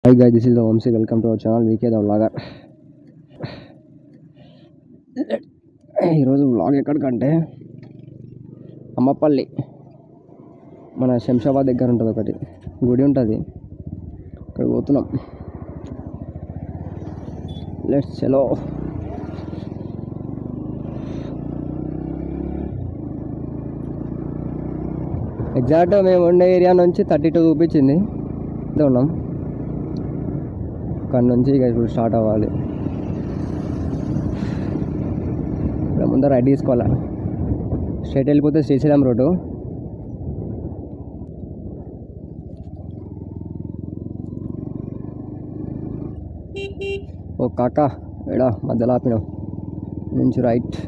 Hi guys, this is the Vamsi. Welcome to our channel VK the Vlogger. ఈరోజు vlog ఎక్కడికంటే అమ్మపల్లి మన శంషాబాద్ దగ్గర ఉంటుంది, ఒకటి గుడి ఉంటుంది, అక్కడికి పోతున్నాం. లెట్స్ చలో. ఎగ్జాక్ట్ మేము ఉండే ఏరియా నుంచి 32 చూపించింది. ఉన్నాం అక్కడ నుంచి ఇక ఇప్పుడు స్టార్ట్ అవ్వాలి. ముందర రైట్ తీసుకోవాలా, స్ట్రైట్ వెళ్ళిపోతే శ్రీశైలం రోడ్డు. ఓ కాకా ఎడా మధ్యలో ఆపినాం, నుంచి రైట్.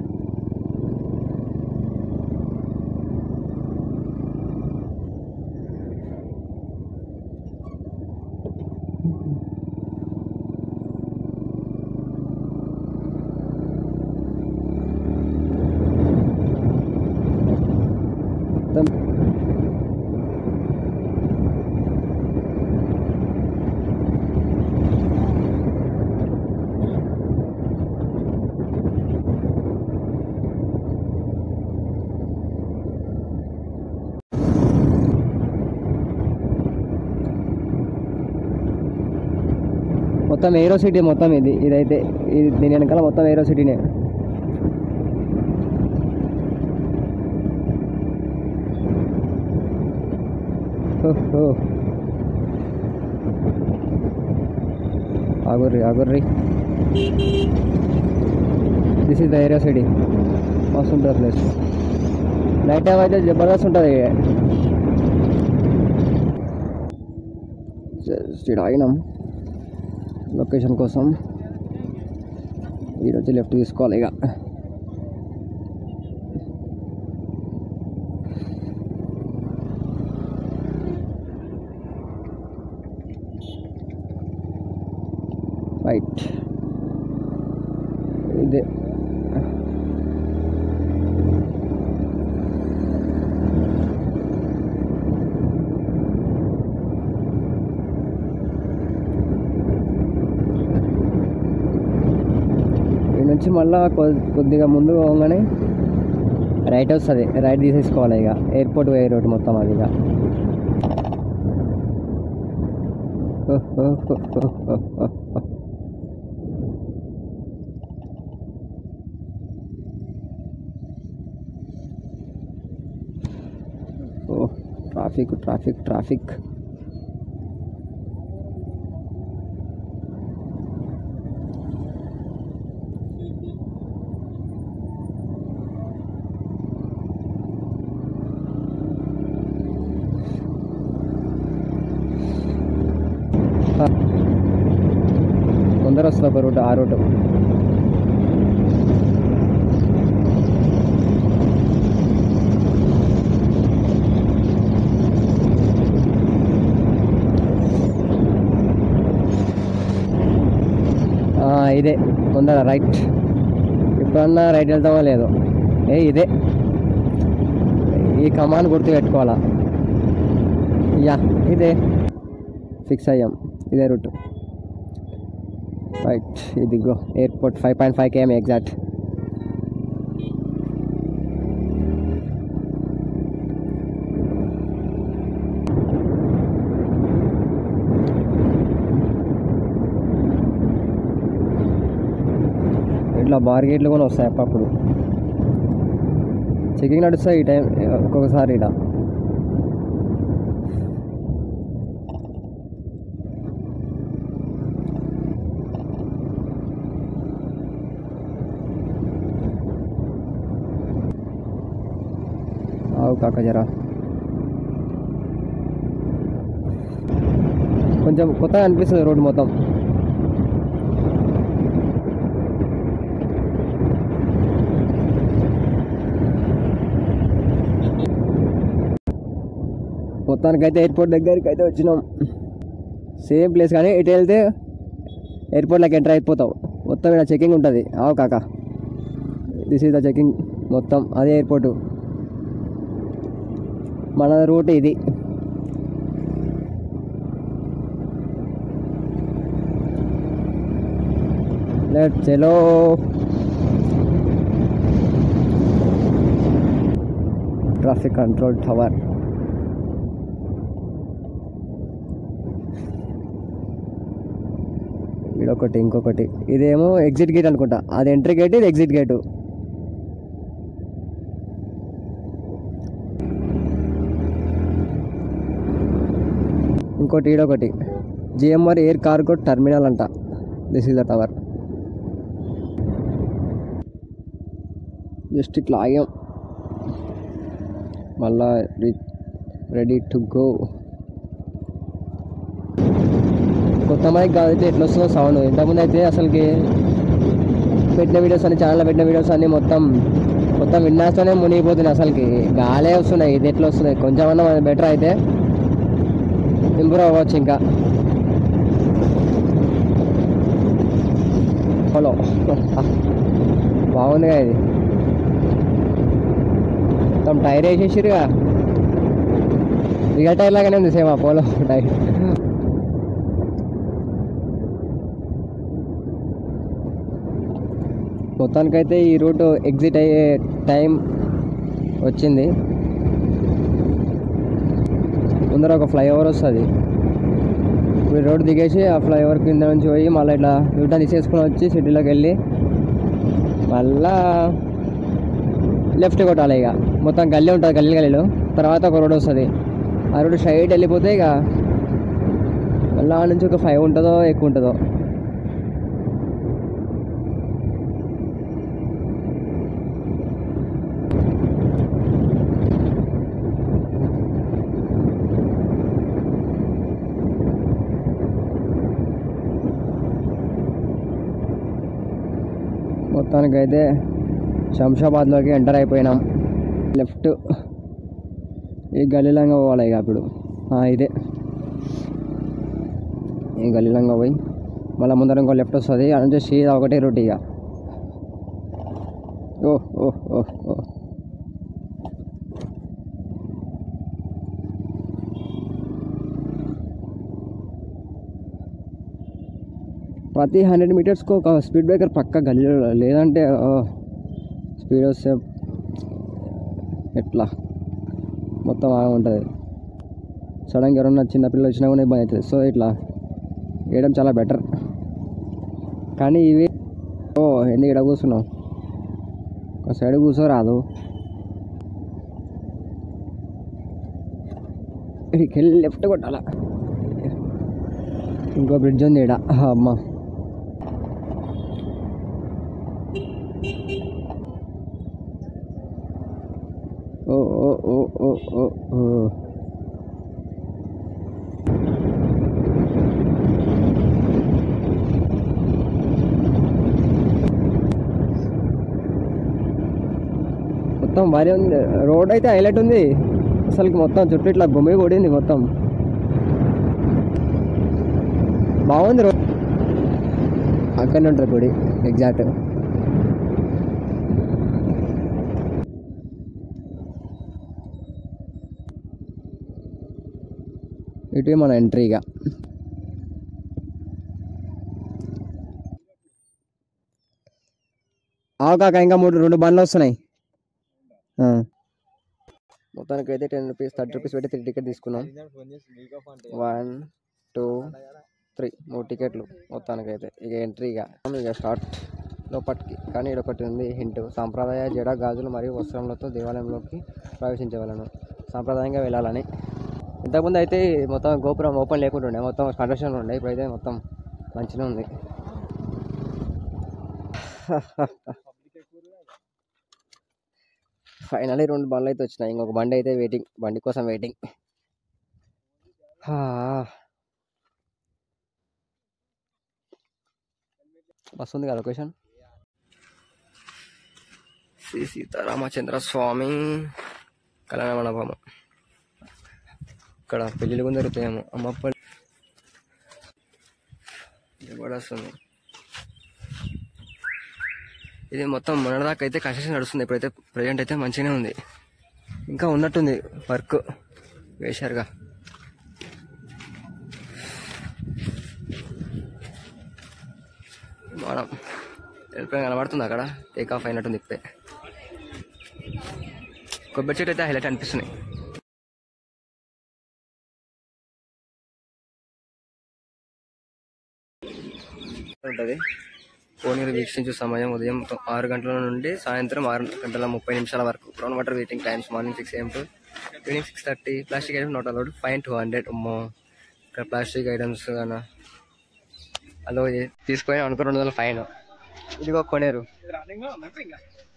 మొత్తం ఏరో సిటీ, మొత్తం ఇదైతే దీని వెనకాల మొత్తం ఏరో సిటీనే. ఆగుర్రి this is the area city. మస్తు ఉంటుంది ప్లేస్. నైట్ టైం అయితే జబర్దస్త్ ఉంటుంది. స్ట్రీట్ ఆగినాం లొకేషన్ కోసం. ఈరోజు లెఫ్ట్ తీసుకోవాలి ఇక. రైట్ ఇదే నుంచి మళ్ళీ కొద్దిగా ముందు పోగానే రైట్ వస్తుంది. రైట్ తీసేసుకోవాలి ఇక. ఎయిర్పోర్ట్ పోయే రోడ్ మొత్తం అది ఇక. ఓ ట్రాఫిక్ ట్రాఫిక్ ట్రాఫిక్. ముందర వస్తుంది ఒక రూట్, ఆ రూట్. ఇదే ముందర రైట్. ఇప్పుడన్నా రైట్ వెళ్తామో లేదో. ఇదే ఈ కమాన్ గుర్తు పెట్టుకోవాలా. యా ఇదే ఫిక్స్ అయ్యాం, ఇదే రూట్. రైట్ ఇదిగో ఎయిర్పోర్ట్ 5.5 km ఎగ్జాక్ట్. ఇట్లా బార్గేట్లు కూడా వస్తాయి అప్పుడప్పుడు. చెకింగ్ నడుస్తాయి ఈ టైం ఒక్కొక్కసారి. ఇలా కాక జరా కొంచెం కొత్తగా అనిపిస్తుంది రోడ్డు మొత్తం. మొత్తానికైతే ఎయిర్పోర్ట్ దగ్గరికి అయితే వచ్చినాం. సేమ్ ప్లేస్, కానీ ఇటు వెళ్తే ఎయిర్పోర్ట్లోకి ఎంటర్ అయిపోతావు. మొత్తం ఇక్కడ చెకింగ్ ఉంటుంది. ఆవు కాక దిస్ ఈజ్ ద చెకింగ్ మొత్తం. అదే ఎయిర్పోర్టు. మన రూట్ ఇది. లెట్ చలో. Traffic control tower. ఇదొకటి, ఇంకొకటి. ఇదేమో ఎగ్జిట్ గేట్ అనుకుంటా. అది ఎంట్రీ గేట్, ఇది ఎగ్జిట్ గేటు. ఇంకోటి ఈడొకటి జిఎంఆర్ ఎయిర్ కార్గో టర్మినల్ అంట. This is the tower. Just ఇట్లా ఆగాం, మళ్ళా రెడీ టు గో. కొత్త మైక్ కాబట్టి ఎట్లా వస్తుందో సౌండ్. ఇంతకుముందు అయితే అసలుకి పెట్టిన వీడియోస్ అన్ని, ఛానల్లో పెట్టిన వీడియోస్ అన్నీ మొత్తం విన్నాస్తూనే మునిగిపోతున్నాయి. అసలుకి గాలే వస్తున్నాయి. ఇది ఎట్లా వస్తున్నాయి? కొంచెమన్నా బెటర్ అయితే ఇంప్రూవ్ అవ్వచ్చు ఇంకా. హలో, బాగుందిగా ఇది. మొత్తం టైర్ వేసేసిరుగా. రియల్ టైర్ లాగానే ఉంది సేమ్ ఆ పోలో టైర్. మొత్తానికైతే ఈ రూట్ ఎగ్జిట్ అయ్యే టైం వచ్చింది. ముందర ఒక ఫ్లైఓవర్ వస్తుంది. ఇప్పుడు రోడ్ దిగేసి ఆ ఫ్లైఓవర్ కింద నుంచి పోయి మళ్ళీ ఇట్లా యూటర్న్ తీసేసుకుని వచ్చి సిటీలోకి వెళ్ళి మళ్ళా లెఫ్ట్ కొట్టాలి. ఇక మొత్తం గల్లీ ఉంటుంది, గల్లీలో తర్వాత ఒక రోడ్ వస్తుంది. ఆ రోడ్ స్ట్రైట్ వెళ్ళిపోతే ఇక మళ్ళీ ఆ నుంచి ఒక 5 ఉంటుందో ఎక్కువ ఉంటుందో. మొత్తానికైతే శంషాబాద్లోకి ఎంటర్ అయిపోయినాం. లెఫ్ట్ ఈ గల్లీలంగా పోవాలి ఇక. అప్పుడు ఇదే ఈ గల్లీలంగా పోయి మళ్ళీ ముందర ఇంకో లెఫ్ట్ వస్తుంది. అటు నుంచి సీదా ఒకటే రూట్ ఇక. ఓహ్ ఓహ్ ఓహ్ ఓహ్. ప్రతి 100 మీటర్స్కి ఒక స్పీడ్ బ్రేకర్ పక్క గల్లీలో, లేదంటే స్పీడ్ వస్తే ఎట్లా మొత్తం బాగా ఉంటుంది. సడన్గా ఎవరన్నా చిన్నపిల్లలు వచ్చినా కూడా ఇబ్బంది అవుతుంది. సో ఇట్లా వేయడం చాలా బెటర్. కానీ ఇవి ఎందుకు ఇక్కడ కూర్చున్నావు? ఒక సైడ్ కూర్చోరాదు. ఇక్కడికి వెళ్ళి లెఫ్ట్ కొట్టాల. ఇంకో బ్రిడ్జ్ ఉంది ఇక్కడ. అమ్మ, ఓ ఓ ఓ ఓ ఓ ఓ. మొత్తం భారీ ఉంది. రోడ్ అయితే హైలైట్ ఉంది అసలుకి. మొత్తం చుట్టూ ఇట్లా గుమ్మి కొడింది. మొత్తం బాగుంది రోడ్. అక్కడనే ఉంటుంది గుడి ఎగ్జాక్ట్. ఇటు మన ఎంట్రీగా. కాక ఇంకా 2 బండ్లు వస్తున్నాయి. మొత్తానికైతే 10 రూపీస్ 30 రూపీస్ పెట్టి 3 టికెట్ తీసుకున్నాం. 1 2 3 3 టికెట్లు మొత్తానికైతే. ఇక ఎంట్రీగా ఇక స్టార్ట్ లోపటికి. కానీ ఇక్కడ ఒకటి ఉంది హింట్. సాంప్రదాయ జడ గాజులు మరియు వస్త్రములతో దేవాలయంలోకి ప్రవేశించవలను, సాంప్రదాయంగా వెళ్ళాలని. ఇంతకుముందు అయితే మొత్తం గోపురం ఓపెన్ లేకుండా ఉండే, మొత్తం కన్స్ట్రక్షన్ ఉండే. ఇప్పుడైతే మొత్తం మంచిగా ఉంది. ఫైనల్లీ 2 బండ్లు అయితే వచ్చినాయి. ఇంకొక బండి అయితే వెయిటింగ్, బండి కోసం వెయిటింగ్. వస్తుంది కదా లొకేషన్. శ్రీ సీతారామచంద్ర స్వామి కళ్యాణ మండపము. ఇక్కడ పెళ్ళిళ్ళు కూడా జరుగుతాయేమో. అమ్మప్ప కూడా వస్తుంది. ఇది మొత్తం మొన్నటిదాకా అయితే కన్స్ట్రక్షన్ నడుస్తుంది. ఇప్పుడైతే ప్రజెంట్ అయితే మంచిగానే ఉంది. ఇంకా ఉన్నట్టుంది వర్క్ వేశారుగా. మనం ఎయిర్ప్లేన్ కనబడుతుంది అక్కడ, టేక్ ఆఫ్ అయినట్టుంది ఇప్పుడే. కొబ్బరి చెట్టు అయితే హైలైట్ అనిపిస్తున్నాయి. ఉంటుంది కోనేరు వీక్షించే సమయం ఉదయం 6 గంటల నుండి సాయంత్రం 6:30 వరకు. Ground water waiting times morning 6 AM to evening 6:30. Plastic items not allowed, fine 200. అమ్మో, ఇక్కడ ప్లాస్టిక్ ఐటమ్స్ అన్న అలో తీసుకొని అనుకో 200 ఫైన్. ఇదిగో కోనేరు.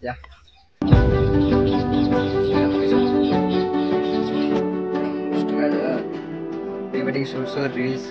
Yeah pre wedding shoots, reels.